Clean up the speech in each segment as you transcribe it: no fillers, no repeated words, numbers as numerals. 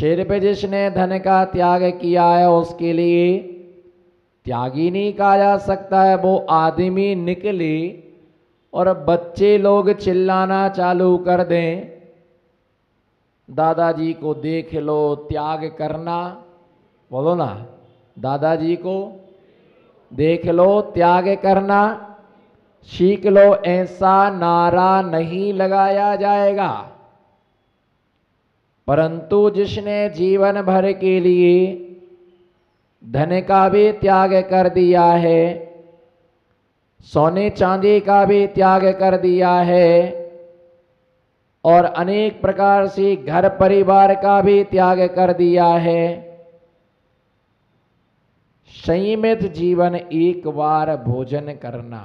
सिर्फ जिसने धन का त्याग किया है उसके लिए त्यागी नहीं कहा जा सकता है। वो आदमी निकले और बच्चे लोग चिल्लाना चालू कर दें, दादाजी को देख लो त्याग करना, बोलो ना, दादाजी को देख लो त्याग करना सीख लो, ऐसा नारा नहीं लगाया जाएगा। परंतु जिसने जीवन भर के लिए धन का भी त्याग कर दिया है, सोने चांदी का भी त्याग कर दिया है और अनेक प्रकार से घर परिवार का भी त्याग कर दिया है, संयमित जीवन एक बार भोजन करना,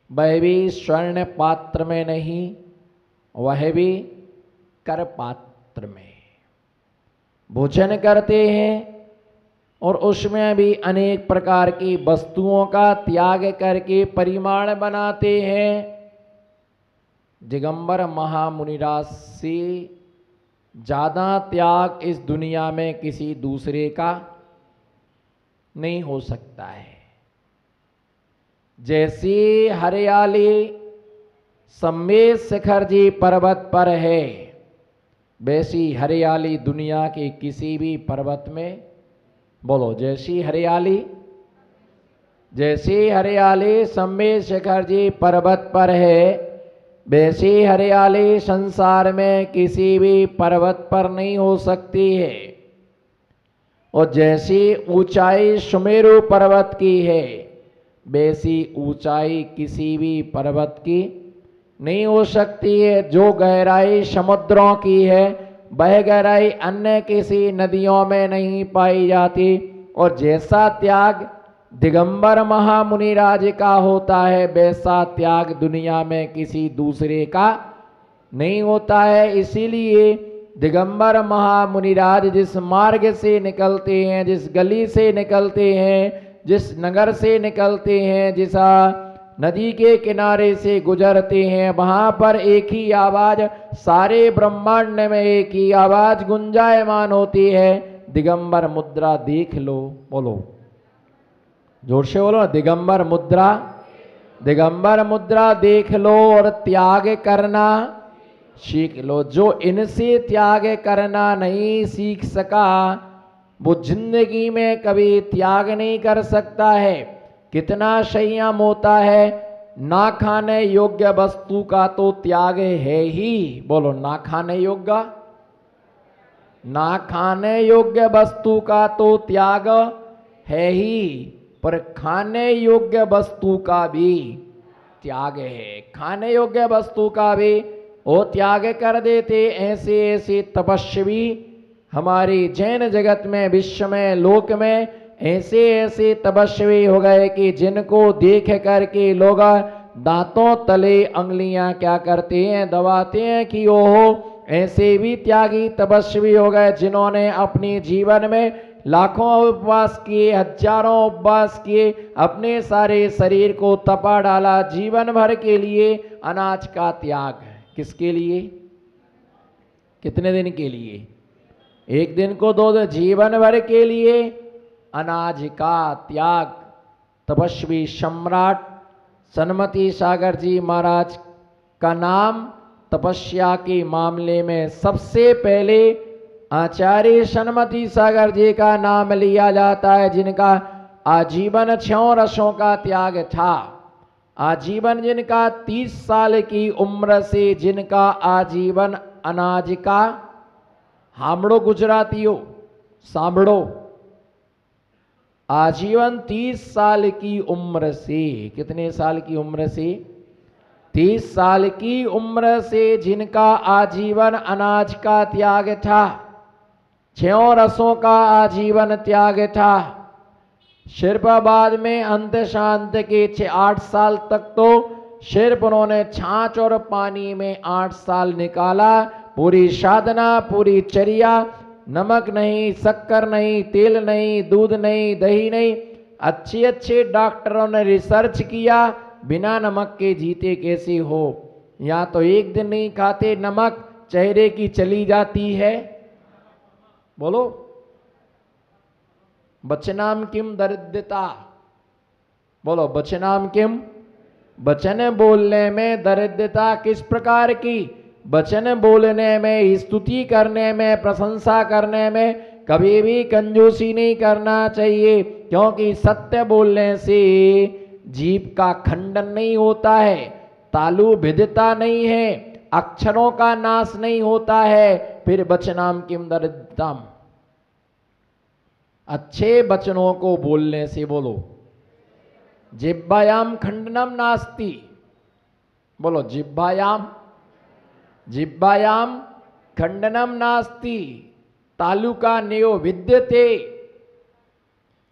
वह भी स्वर्ण पात्र में नहीं, वह भी कर पात्र में भोजन करते हैं और उसमें भी अनेक प्रकार की वस्तुओं का त्याग करके परिमाण बनाते हैं। दिगंबर महामुनिराज से ज़्यादा त्याग इस दुनिया में किसी दूसरे का नहीं हो सकता है। जैसी हरियाली सम्मेद शिखर जी पर्वत पर है, वैसी हरियाली दुनिया के किसी भी पर्वत में, बोलो, जैसी हरियाली सम्मेद शिखर जी पर्वत पर है, वैसी हरियाली संसार में किसी भी पर्वत पर नहीं हो सकती है। और जैसी ऊंचाई सुमेरु पर्वत की है, वैसी ऊंचाई किसी भी पर्वत की नहीं हो सकती है। जो गहराई समुद्रों की है, वह गहराई अन्य किसी नदियों में नहीं पाई जाती। और जैसा त्याग दिगंबर महामुनिराज का होता है, वैसा त्याग दुनिया में किसी दूसरे का नहीं होता है। इसीलिए दिगंबर महामुनिराज जिस मार्ग से निकलते हैं, जिस गली से निकलते हैं, जिस नगर से निकलते हैं, जिस नदी के किनारे से गुजरते हैं, वहां पर एक ही आवाज, सारे ब्रह्मांड में एक ही आवाज गुंजायमान होती है, दिगंबर मुद्रा देख लो। बोलो, जोर से बोलो, दिगंबर मुद्रा देख लो और त्याग करना सीख लो। जो इनसे त्याग करना नहीं सीख सका, वो जिंदगी में कभी त्याग नहीं कर सकता है। कितना संयम होता है, ना खाने योग्य वस्तु का तो त्याग है ही। बोलो, ना खाने योग्य वस्तु का तो त्याग है ही, पर खाने योग्य वस्तु का भी त्याग है। खाने योग्य वस्तु का भी वो त्याग कर देते। ऐसे ऐसे तपस्वी हमारी जैन जगत में, विश्व में, लोक में ऐसे ऐसे तपस्वी हो गए कि जिनको देख करके लोग दांतों तले अंगुलियां क्या करते हैं, दबाते हैं कि ओहो, ऐसे भी त्यागी तपस्वी हो गए जिन्होंने अपने जीवन में लाखों उपवास किए, हजारों उपवास किए, अपने सारे शरीर को तपा डाला जीवन भर के लिए। अनाज का त्याग किसके लिए? कितने दिन के लिए? एक दिन को 2 दिन, जीवन भर के लिए अनाज का त्याग। तपस्वी सम्राट सन्मति सागर जी महाराज का नाम तपस्या के मामले में सबसे पहले आचार्य सन्मति सागर जी का नाम लिया जाता है, जिनका आजीवन 6 रसों का त्याग था। आजीवन जिनका 30 साल की उम्र से जिनका आजीवन अनाज का, हामड़ो गुजरातियों सांभड़ो, आजीवन 30 साल की उम्र से, कितने साल की उम्र से? 30 साल की उम्र से जिनका आजीवन अनाज का त्याग था, 6 रसों का आजीवन त्याग था। सिर्फ बाद में अंत शांत के 8 साल तक तो सिर्फ उन्होंने छाछ और पानी में 8 साल निकाला। पूरी साधना, पूरी चर्या, नमक नहीं, शक्कर नहीं, तेल नहीं, दूध नहीं, दही नहीं, अच्छे अच्छे डॉक्टरों ने रिसर्च किया, बिना नमक के जीते कैसे हो। या तो एक दिन नहीं खाते नमक, चेहरे की चली जाती है? बोलो। वचनाम किम दरिद्रता? बोलो, वचनाम किम? वचन बोलने में दरिद्रता किस प्रकार की? वचन बोलने में, स्तुति करने में, प्रशंसा करने में कभी भी कंजूसी नहीं करना चाहिए, क्योंकि सत्य बोलने से जीव का खंडन नहीं होता है, तालु भिदता नहीं है, अक्षरों का नाश नहीं होता है। फिर वचनाम किम दरिद्रताम, अच्छे वचनों को बोलने से, बोलो, जिह्वायाम खंडनम नास्ति। बोलो, जिह्वायाम खंडनम नास्ति, तालुका नेयो विद्यते,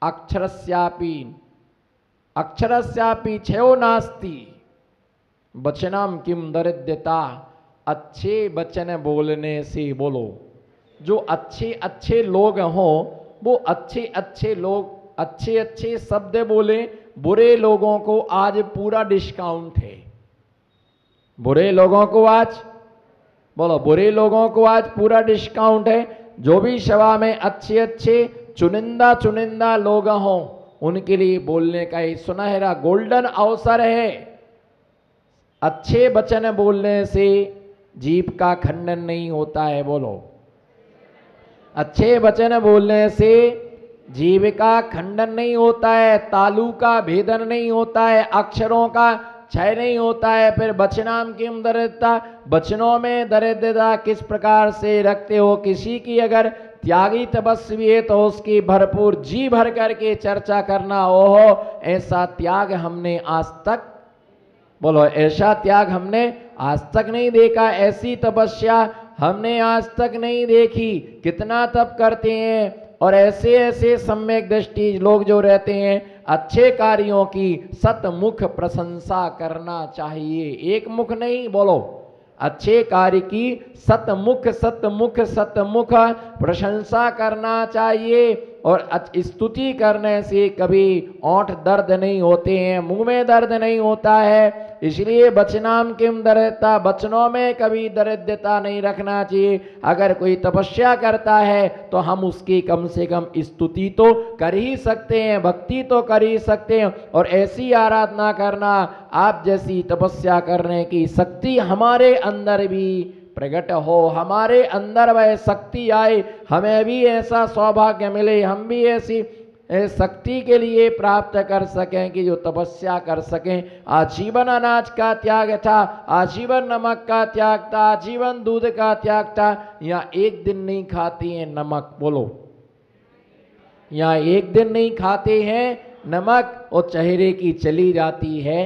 अक्षरस्यापि क्षयो नास्ति, वचनम किम दरिद्रता। अच्छे वचन बोलने से, बोलो, जो अच्छे अच्छे लोग हों वो अच्छे अच्छे लोग अच्छे अच्छे शब्द बोले, बुरे लोगों को आज पूरा डिस्काउंट है। बुरे लोगों को आज, बोलो, बुरे लोगों को आज पूरा डिस्काउंट है। जो भी सभा में अच्छे अच्छे चुनिंदा लोग हों उनके लिए बोलने का ये सुनहरा गोल्डन अवसर है। अच्छे वचन बोलने से जीव का खंडन नहीं होता है। बोलो, अच्छे वचन बोलने से जीव का खंडन नहीं होता है, तालु का भेदन नहीं होता है, अक्षरों का क्षय नहीं होता है। फिर वचनाम किम दरिद्रता, वचनों में दरिद्रता किस प्रकार से रखते हो? किसी की अगर त्यागी तपस्वी है तो उसकी भरपूर जी भर करके चर्चा करना। ओहो, ऐसा त्याग हमने आज तक, बोलो, ऐसा त्याग हमने आज तक नहीं देखा, ऐसी तपस्या हमने आज तक नहीं देखी। कितना तप करते हैं, और ऐसे ऐसे सम्यक दृष्टि लोग जो रहते हैं, अच्छे कार्यों की सतमुख प्रशंसा करना चाहिए, एक मुख नहीं। बोलो, अच्छे कार्य की सतमुख सतमुख सतमुख प्रशंसा करना चाहिए। और स्तुति करने से कभी ओंठ दर्द नहीं होते हैं, मुंह में दर्द नहीं होता है। इसलिए वचनाम किम दरिद्रता, वचनों में कभी दरिद्रता नहीं रखना चाहिए। अगर कोई तपस्या करता है तो हम उसकी कम से कम स्तुति तो कर ही सकते हैं, भक्ति तो कर ही सकते हैं, और ऐसी आराधना करना, आप जैसी तपस्या करने की शक्ति हमारे अंदर भी प्रकट हो, हमारे अंदर वह शक्ति आए, हमें भी ऐसा सौभाग्य मिले, हम भी ऐसी शक्ति के लिए प्राप्त कर सकें कि जो तपस्या कर सकें। आजीवन अनाज का त्याग था, आजीवन नमक का त्याग था, आजीवन दूध का त्याग था। यहाँ एक दिन नहीं खाते हैं नमक, बोलो, यहाँ एक दिन नहीं खाते हैं नमक, और चेहरे की चली जाती है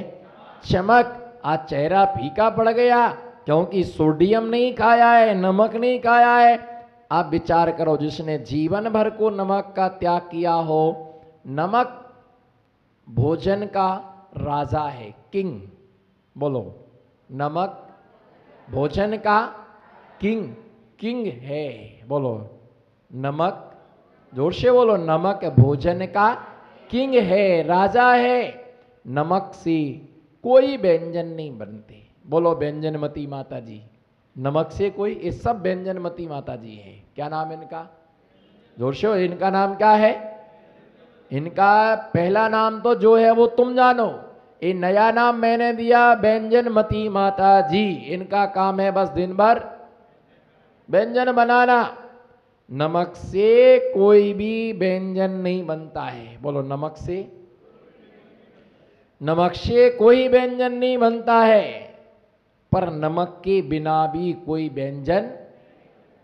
चमक। आज चेहरा फीका पड़ गया क्योंकि सोडियम नहीं खाया है, नमक नहीं खाया है। आप विचार करो, जिसने जीवन भर को नमक का त्याग किया हो, नमक भोजन का राजा है, किंग। बोलो, नमक भोजन का किंग है। बोलो, नमक, जोर से बोलो, नमक भोजन का किंग है, राजा है। नमक से कोई व्यंजन नहीं बनते। बोलो, व्यंजनमती माता जी, नमक से कोई, ये सब व्यंजनमती माता जी हैं। क्या नाम इनका? जोर से, इनका नाम क्या है? इनका पहला नाम तो जो है वो तुम जानो, ये नया नाम मैंने दिया, व्यंजनमती माता जी। इनका काम है बस दिन भर व्यंजन बनाना। नमक से कोई भी व्यंजन नहीं बनता है। बोलो, नमक से कोई व्यंजन नहीं बनता है। पर नमक के बिना भी कोई व्यंजन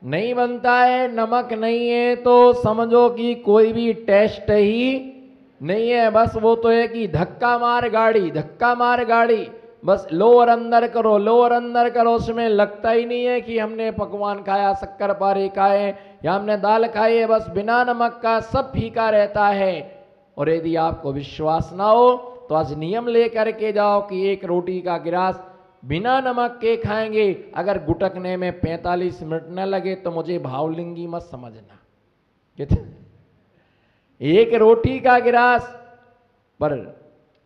नहीं बनता है। नमक नहीं है तो समझो कि कोई भी टेस्ट ही नहीं है। बस वो तो है कि धक्का मार गाड़ी, बस लो और अंदर करो, उसमें लगता ही नहीं है कि हमने पकवान खाया, शक्कर पारे खाए या हमने दाल खाई है। बस बिना नमक का सब फीका रहता है। और यदि आपको विश्वास ना हो तो आज नियम लेकर के जाओ कि एक रोटी का गिलास बिना नमक के खाएंगे, अगर गुटकने में 45 मिनट न लगे तो मुझे भावलिंगी मत समझना। एक रोटी का गिलास पर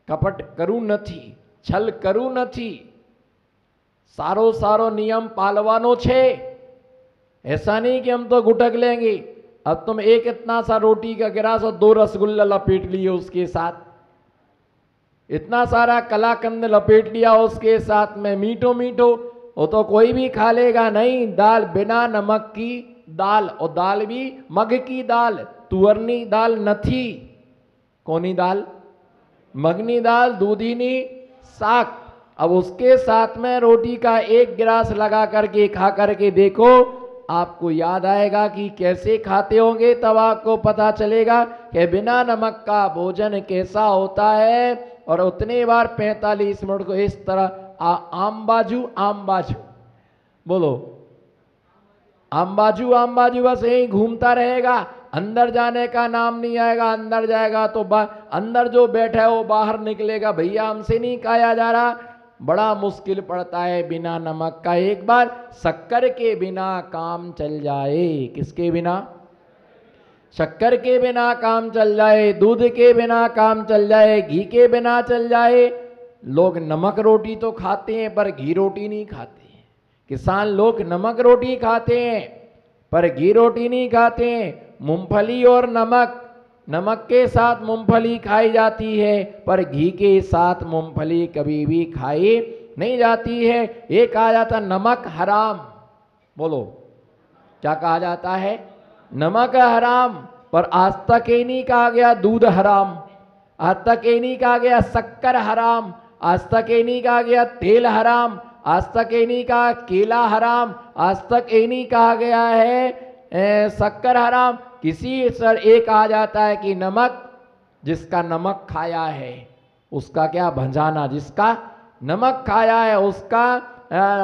कपट करू નથી, छल करू નથી, सारो नियम पालवानो छे। ऐसा नहीं कि हम तो गुटक लेंगे। अब तुम एक इतना सा रोटी का गिलास और 2 रसगुल्ला लपेट लिए उसके साथ, इतना सारा कलाकंद लपेट लिया उसके साथ में, मीठो मीठो, वो तो कोई भी खा लेगा नहीं। दाल बिना नमक की दाल, और दाल भी मग की दाल, तुअरनी दाल नथी, कौनी दाल, मगनी दाल, दूधीनी साग। अब उसके साथ में रोटी का एक गिलास लगा करके खा करके देखो, आपको याद आएगा कि कैसे खाते होंगे, तब आपको पता चलेगा कि बिना नमक का भोजन कैसा होता है। और उतने बार 45 मिनट को इस तरह आम बाजू बोलो, आम बाजू बस यही घूमता रहेगा, अंदर जाने का नाम नहीं आएगा। अंदर जाएगा तो अंदर जो बैठा है वो बाहर निकलेगा, भैया हमसे नहीं खाया जा रहा। बड़ा मुश्किल पड़ता है बिना नमक का। एक बार शक्कर के बिना काम चल जाए, किसके बिना, शक्कर के बिना काम चल जाए, दूध के बिना काम चल जाए, घी के बिना चल जाए। लोग नमक रोटी तो खाते हैं पर घी रोटी नहीं खाते हैं। किसान लोग नमक रोटी खाते हैं पर घी रोटी नहीं खाते हैं। मूंगफली और नमक, नमक के साथ मूंगफली खाई जाती है पर घी के साथ मूंगफली कभी भी खाई नहीं जाती है। ये कहा जाता नमक हराम, बोलो क्या कहा जाता है, नमक हराम। पर आज तक ये नहीं कहा गया दूध हराम, आज तक ये नहीं कहा गया शक्कर हराम, आज तक ये नहीं कहा गया तेल हराम, आज तक ये नहीं कहा केला हराम, आज तक ये नहीं कहा गया है शक्कर हराम। किसी सर एक कहा जाता है कि नमक, जिसका नमक खाया है उसका क्या भंजाना, जिसका नमक खाया है उसका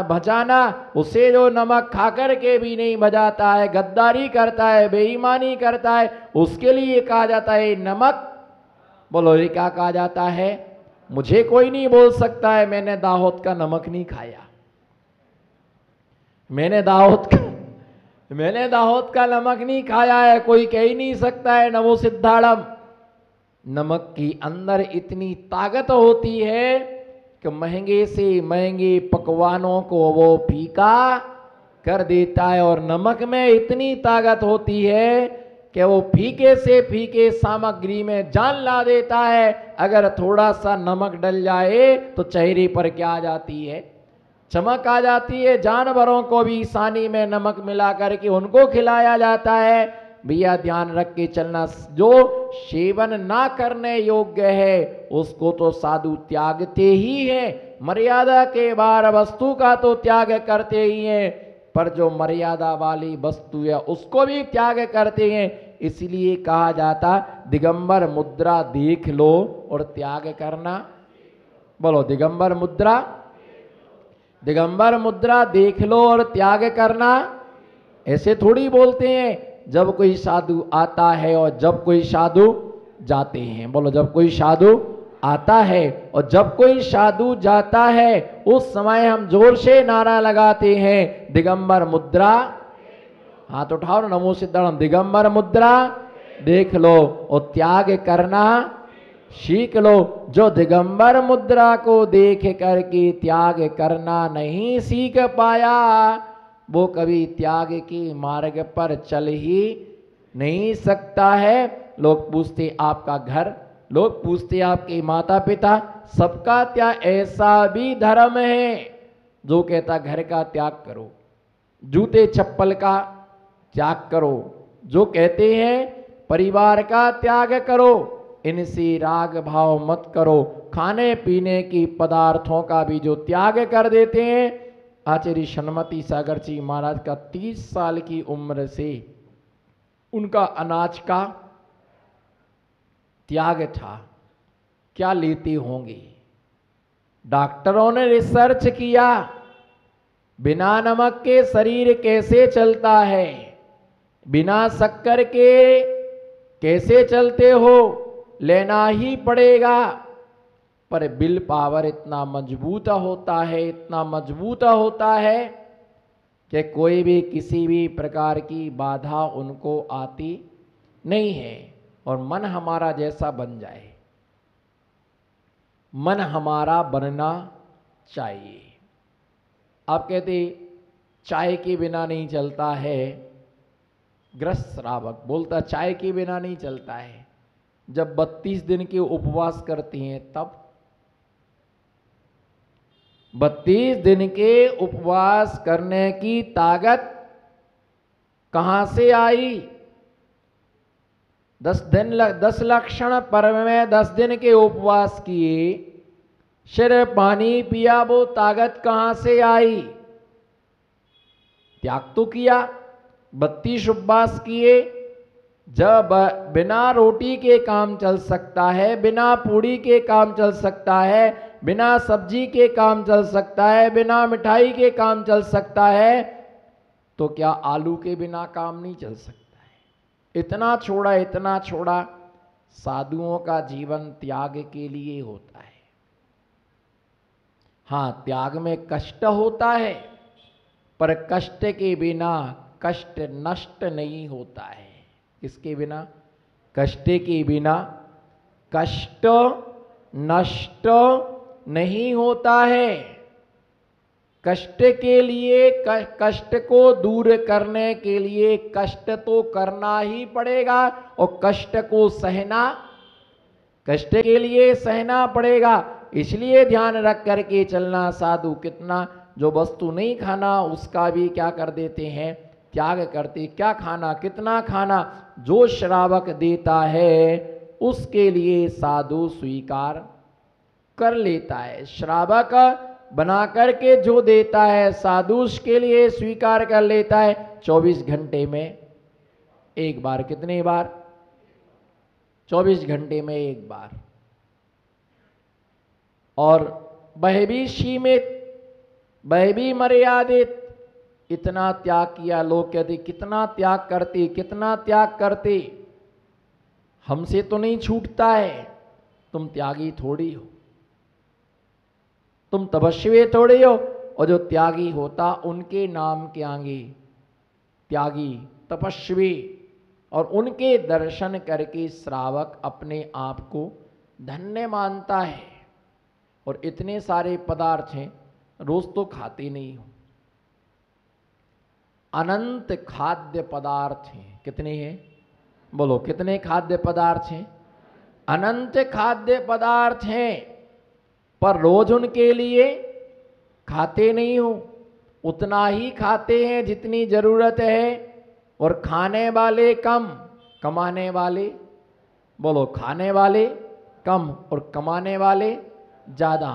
भजाना। उसे जो नमक खाकर के भी नहीं भजाता है, गद्दारी करता है, बेईमानी करता है, उसके लिए कहा जाता है नमक। बोलो ये क्या कहा जाता है। मुझे कोई नहीं बोल सकता है मैंने दाहोद का नमक नहीं खाया, मैंने दाहोद का नमक नहीं खाया है, कोई कह ही नहीं सकता है नमो सिद्धाड़म। नमक की अंदर इतनी ताकत होती है कि महंगे से महंगे पकवानों को वो फीका कर देता है। और नमक में इतनी ताकत होती है कि वो फीके से फीके सामग्री में जान ला देता है। अगर थोड़ा सा नमक डल जाए तो चेहरे पर क्या आ जाती है, चमक आ जाती है। जानवरों को भी सानी में नमक मिला करके उनको खिलाया जाता है। भैया ध्यान रख के चलना, जो सेवन ना करने योग्य है उसको तो साधु त्यागते ही हैं। मर्यादा के बाहर वस्तु का तो त्याग करते ही हैं, पर जो मर्यादा वाली वस्तु है उसको भी त्याग करते हैं। इसलिए कहा जाता दिगंबर मुद्रा देख लो और त्याग करना। बोलो दिगंबर मुद्रा देख लो और त्याग करना। ऐसे थोड़ी बोलते हैं जब कोई साधु आता है और जब कोई साधु जाते हैं। बोलो जब कोई साधु आता है और जब कोई साधु जाता है उस समय हम जोर से नारा लगाते हैं दिगंबर मुद्रा। हाथ उठाओ ना, नमो सिद्धार्थ। दिगंबर मुद्रा देख लो और त्याग करना सीख लो। जो दिगंबर मुद्रा को देख करके त्याग करना नहीं सीख पाया वो कभी त्याग के मार्ग पर चल ही नहीं सकता है। लोग पूछते आपका घर, लोग पूछते आपके माता पिता, सबका त्याग। ऐसा भी धर्म है जो कहता घर का त्याग करो, जूते चप्पल का त्याग करो, जो कहते हैं परिवार का त्याग करो, इनसे राग भाव मत करो, खाने पीने की पदार्थों का भी जो त्याग कर देते हैं। आचार्य सन्मति सागर जी महाराज का 30 साल की उम्र से उनका अनाज का त्याग था। क्या लेते होंगे। डॉक्टरों ने रिसर्च किया बिना नमक के शरीर कैसे चलता है, बिना शक्कर के कैसे चलते हो, लेना ही पड़ेगा। पर विल पावर इतना मजबूत होता है, इतना मजबूत होता है कि कोई भी किसी भी प्रकार की बाधा उनको आती नहीं है। और मन हमारा जैसा बन जाए, मन हमारा बनना चाहिए। आप कहते चाय के बिना नहीं चलता है। ग्रस्त श्रावक बोलता चाय के बिना नहीं चलता है। जब 32 दिन के उपवास करती हैं तब 32 दिन के उपवास करने की ताकत कहां से आई? 10 लक्षण पर्व में 10 दिन के उपवास किए, सिर्फ पानी पिया, वो ताकत कहां से आई? त्याग तो किया, 32 उपवास किए। जब बिना रोटी के काम चल सकता है, बिना पूड़ी के काम चल सकता है, बिना सब्जी के काम चल सकता है, बिना मिठाई के काम चल सकता है, तो क्या आलू के बिना काम नहीं चल सकता है? इतना छोड़ा, इतना छोड़ा। साधुओं का जीवन त्याग के लिए होता है। हां, त्याग में कष्ट होता है, पर कष्ट के बिना कष्ट नष्ट नहीं होता है। किसके बिना? कष्ट के बिना कष्ट नष्ट नहीं होता है। कष्ट के लिए, कष्ट को दूर करने के लिए कष्ट तो करना ही पड़ेगा, और कष्ट को सहना, कष्ट के लिए सहना पड़ेगा। इसलिए ध्यान रख करके चलना। साधु कितना, जो वस्तु नहीं खाना उसका भी क्या कर देते हैं? त्याग करते। क्या खाना, कितना खाना, जो श्रावक देता है उसके लिए साधु स्वीकार कर लेता है। श्रावक बना करके जो देता है साधु उसके लिए स्वीकार कर लेता है। 24 घंटे में एक बार। कितने बार? 24 घंटे में एक बार। और वह भी सीमित, वह भी मर्यादित। इतना त्याग किया। लोग कहते कितना त्याग करते, कितना त्याग करते। हमसे तो नहीं छूटता है। तुम त्यागी थोड़ी हो, तुम तपस्वी थोड़ी हो। और जो त्यागी होता उनके नाम के आगे त्यागी, तपस्वी, और उनके दर्शन करके श्रावक अपने आप को धन्य मानता है। और इतने सारे पदार्थ हैं, रोज तो खाते नहीं हो। अनंत खाद्य पदार्थ हैं। कितने हैं? बोलो, कितने खाद्य पदार्थ हैं? अनंत खाद्य पदार्थ हैं, पर रोज उनके लिए खाते नहीं हो। उतना ही खाते हैं जितनी जरूरत है, और खाने वाले कम, कमाने वाले, बोलो, खाने वाले कम और कमाने वाले ज्यादा।